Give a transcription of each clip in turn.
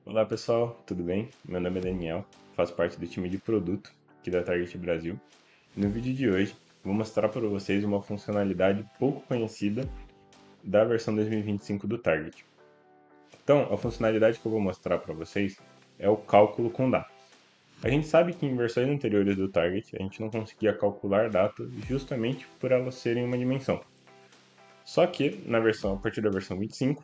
Olá pessoal, tudo bem? Meu nome é Daniel, faço parte do time de produto aqui da Target Brasil. No vídeo de hoje, vou mostrar para vocês uma funcionalidade pouco conhecida da versão 2025 do Target. Então, a funcionalidade que eu vou mostrar para vocês é o cálculo com datas. A gente sabe que em versões anteriores do Target a gente não conseguia calcular datas justamente por elas serem uma dimensão. Só que a partir da versão 25,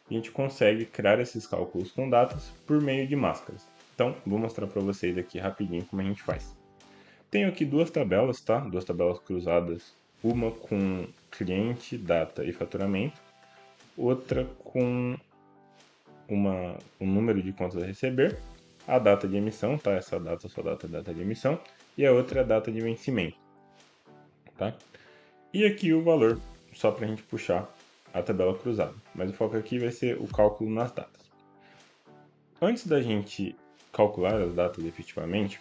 a gente consegue criar esses cálculos com datas por meio de máscaras. Então, vou mostrar para vocês aqui rapidinho como a gente faz. Tenho aqui duas tabelas, tá? Duas tabelas cruzadas, uma com cliente, data e faturamento, outra com um número de contas a receber, a data de emissão, tá? Essa data, só data de emissão, e a outra é a data de vencimento, tá? E aqui o valor, só para a gente puxar a tabela cruzada. Mas o foco aqui vai ser o cálculo nas datas. Antes da gente calcular as datas efetivamente,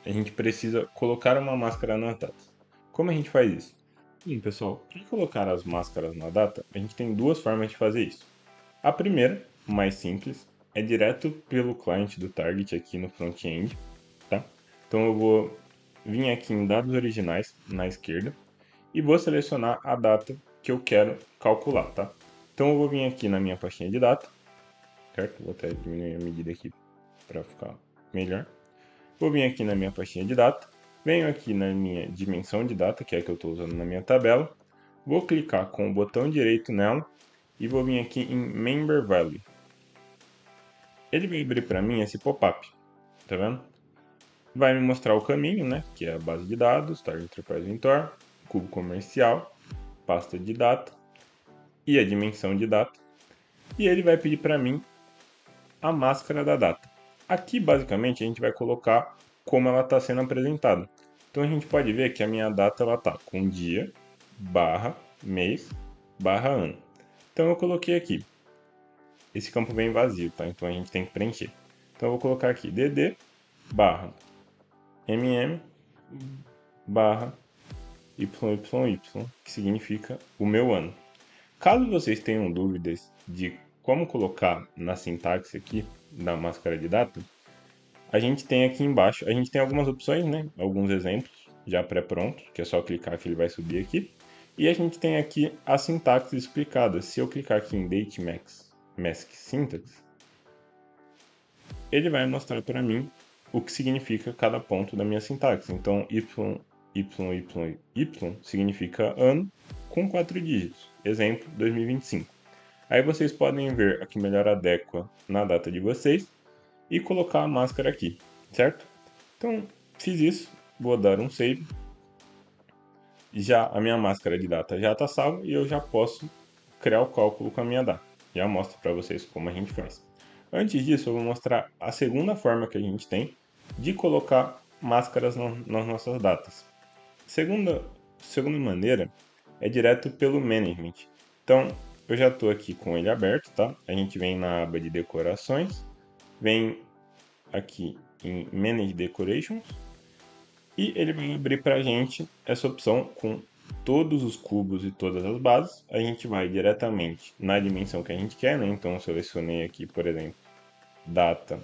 a gente precisa colocar uma máscara nas datas. Como a gente faz isso? Bem, pessoal, para colocar as máscaras na data, a gente tem duas formas de fazer isso. A primeira, mais simples, é direto pelo cliente do Target aqui no front-end, tá? Então eu vou vir aqui em dados originais na esquerda e vou selecionar a data que eu quero calcular, tá? Então eu vou vir aqui na minha pastinha de data, certo? Vou até diminuir a medida aqui para ficar melhor. Vou vir aqui na minha pastinha de data, venho aqui na minha dimensão de data, que é a que eu estou usando na minha tabela, vou clicar com o botão direito nela e vou vir aqui em Member Value. Ele vai abrir para mim esse pop-up, tá vendo? Vai me mostrar o caminho, né, que é a base de dados, Target Enterprise Ventor, cubo comercial, pasta de data e a dimensão de data. E ele vai pedir para mim a máscara da data. Aqui, basicamente, a gente vai colocar como ela está sendo apresentada. Então, a gente pode ver que a minha data está com dia, barra, mês, barra, ano. Então, eu coloquei aqui. Esse campo vem vazio, tá? Então, a gente tem que preencher. Então, eu vou colocar aqui dd, barra, barra, YYY, que significa o meu ano. Caso vocês tenham dúvidas de como colocar na sintaxe aqui da máscara de data, a gente tem aqui embaixo, a gente tem algumas opções, né? Alguns exemplos já pré-prontos, que é só clicar que ele vai subir aqui. E a gente tem aqui a sintaxe explicada. Se eu clicar aqui em Date Mask Syntax, ele vai mostrar para mim o que significa cada ponto da minha sintaxe. Então, Y significa ano com 4 dígitos. Exemplo, 2025. Aí vocês podem ver a que melhor adequa na data de vocês e colocar a máscara aqui, certo? Então, fiz isso, vou dar um save. Já a minha máscara de data já está salva e eu já posso criar o cálculo com a minha data. Já mostro para vocês como a gente faz. Antes disso, eu vou mostrar a segunda forma que a gente tem de colocar máscaras nas nossas datas. Segunda maneira é direto pelo Management. Então, eu já estou aqui com ele aberto, tá? A gente vem na aba de decorações, vem aqui em Manage Decorations e ele vai abrir para a gente essa opção com todos os cubos e todas as bases. A gente vai diretamente na dimensão que a gente quer, né? Então eu selecionei aqui, por exemplo, data,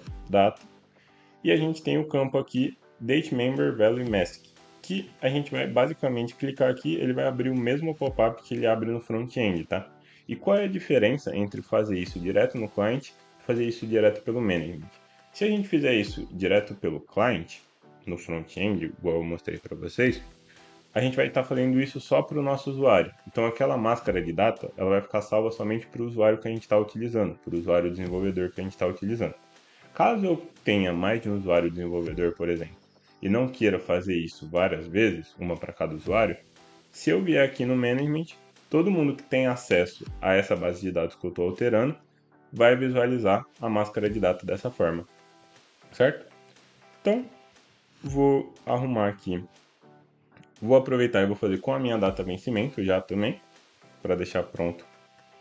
e a gente tem o campo aqui Date Member Value Mask, que a gente vai basicamente clicar aqui, ele vai abrir o mesmo pop-up que ele abre no front-end, tá? E qual é a diferença entre fazer isso direto no client e fazer isso direto pelo management? Se a gente fizer isso direto pelo client, no front-end, igual eu mostrei para vocês, a gente vai estar fazendo isso só para o nosso usuário. Então aquela máscara de data, ela vai ficar salva somente para o usuário que a gente está utilizando, para o usuário desenvolvedor que a gente está utilizando. Caso eu tenha mais de um usuário desenvolvedor, por exemplo, e não queira fazer isso várias vezes, uma para cada usuário, se eu vier aqui no Management, todo mundo que tem acesso a essa base de dados que eu estou alterando vai visualizar a máscara de data dessa forma, certo? Então, vou arrumar aqui, vou aproveitar e vou fazer com a minha data vencimento já também, para deixar pronto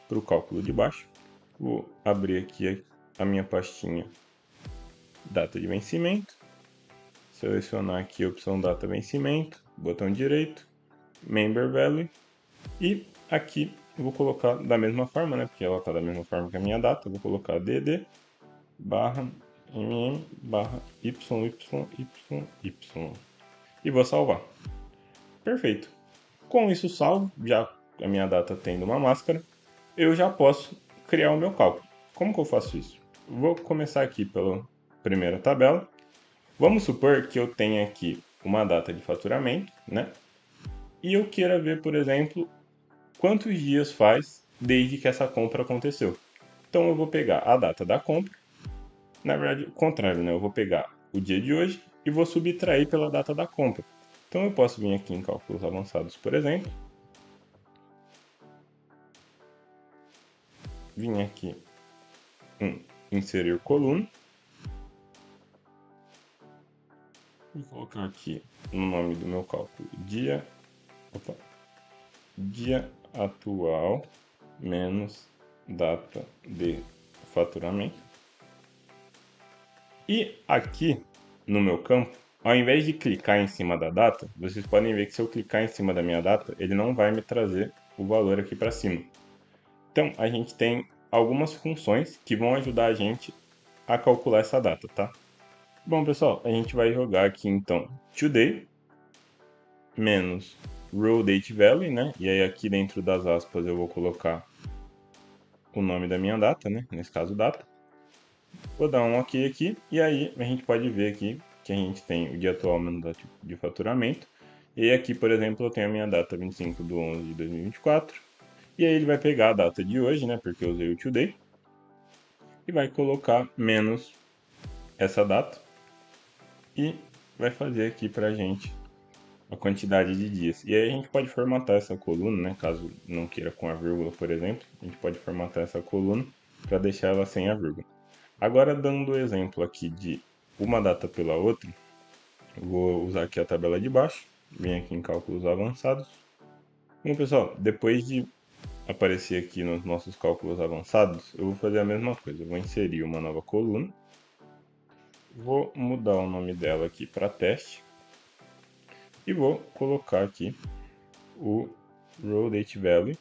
para o cálculo de baixo. Vou abrir aqui a minha pastinha data de vencimento, selecionar aqui a opção data vencimento, botão direito, member value e aqui eu vou colocar da mesma forma, né, porque ela está da mesma forma que a minha data, eu vou colocar dd barra mm barra yyyy e vou salvar. Perfeito. Com isso salvo, já a minha data tendo uma máscara, eu já posso criar o meu cálculo. Como que eu faço isso? Vou começar aqui pela primeira tabela. Vamos supor que eu tenha aqui uma data de faturamento, né? E eu queira ver, por exemplo, quantos dias faz desde que essa compra aconteceu. Então eu vou pegar a data da compra, na verdade, o contrário, né? Eu vou pegar o dia de hoje e vou subtrair pela data da compra. Então eu posso vir aqui em cálculos avançados, por exemplo, vim aqui em inserir coluna, vou colocar aqui no nome do meu cálculo dia atual menos data de faturamento. E aqui no meu campo, ao invés de clicar em cima da data, vocês podem ver que se eu clicar em cima da minha data, ele não vai me trazer o valor aqui para cima. Então, a gente tem algumas funções que vão ajudar a gente a calcular essa data, tá? Bom, pessoal, a gente vai jogar aqui então today menos row date value, né? E aí aqui dentro das aspas eu vou colocar o nome da minha data, né? Nesse caso, data. Vou dar um OK aqui e aí a gente pode ver aqui que a gente tem o dia atual menos data de faturamento. E aqui, por exemplo, eu tenho a minha data 25/11/2024. E aí ele vai pegar a data de hoje, né? Porque eu usei o today. E vai colocar menos essa data. E vai fazer aqui pra gente a quantidade de dias. E aí a gente pode formatar essa coluna, né? Caso não queira com a vírgula, por exemplo. A gente pode formatar essa coluna para deixar ela sem a vírgula. Agora, dando o exemplo aqui de uma data pela outra, vou usar aqui a tabela de baixo, vem aqui em cálculos avançados. Bom, pessoal, depois de aparecer aqui nos nossos cálculos avançados, eu vou fazer a mesma coisa. Eu vou inserir uma nova coluna, vou mudar o nome dela aqui para teste e vou colocar aqui o row date value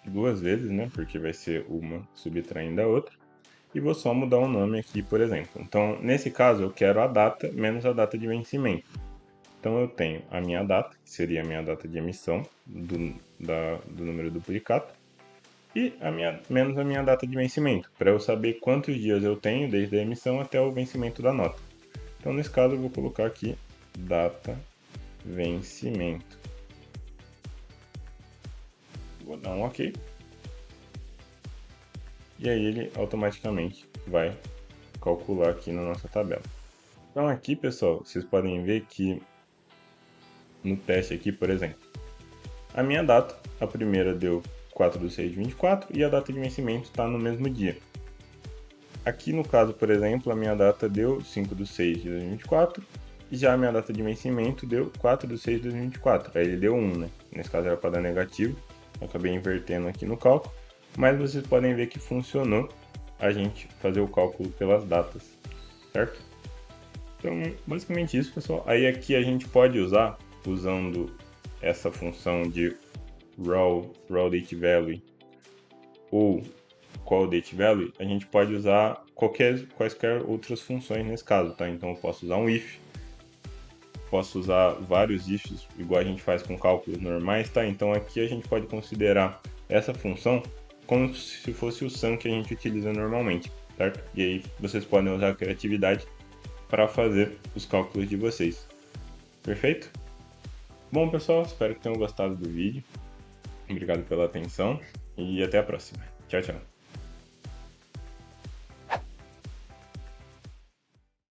duas vezes, né? Porque vai ser uma subtraindo a outra. E vou só mudar o nome aqui, por exemplo. Então, nesse caso, eu quero a data menos a data de vencimento. Então, eu tenho a minha data, que seria a minha data de emissão do número duplicado, e menos a minha data de vencimento, para eu saber quantos dias eu tenho desde a emissão até o vencimento da nota. Então, nesse caso, eu vou colocar aqui data vencimento. Vou dar um OK. E aí ele automaticamente vai calcular aqui na nossa tabela. Então aqui, pessoal, vocês podem ver que no teste aqui, por exemplo, a minha data, a primeira deu 4/6/24 e a data de vencimento está no mesmo dia. Aqui no caso, por exemplo, a minha data deu 5/6/2024 e já a minha data de vencimento deu 4/6/2024. Aí ele deu 1, né? Nesse caso era para dar negativo, eu acabei invertendo aqui no cálculo, mas vocês podem ver que funcionou a gente fazer o cálculo pelas datas, certo? Então, basicamente isso, pessoal. Aí aqui a gente pode usar, usando essa função de raw date value ou call date value, a gente pode usar quaisquer outras funções nesse caso, tá? Então eu posso usar um if, posso usar vários ifs, igual a gente faz com cálculos normais, tá? Então aqui a gente pode considerar essa função como se fosse o sum que a gente utiliza normalmente, certo? E aí vocês podem usar a criatividade para fazer os cálculos de vocês. Perfeito? Bom, pessoal, espero que tenham gostado do vídeo. Obrigado pela atenção e até a próxima. Tchau, tchau.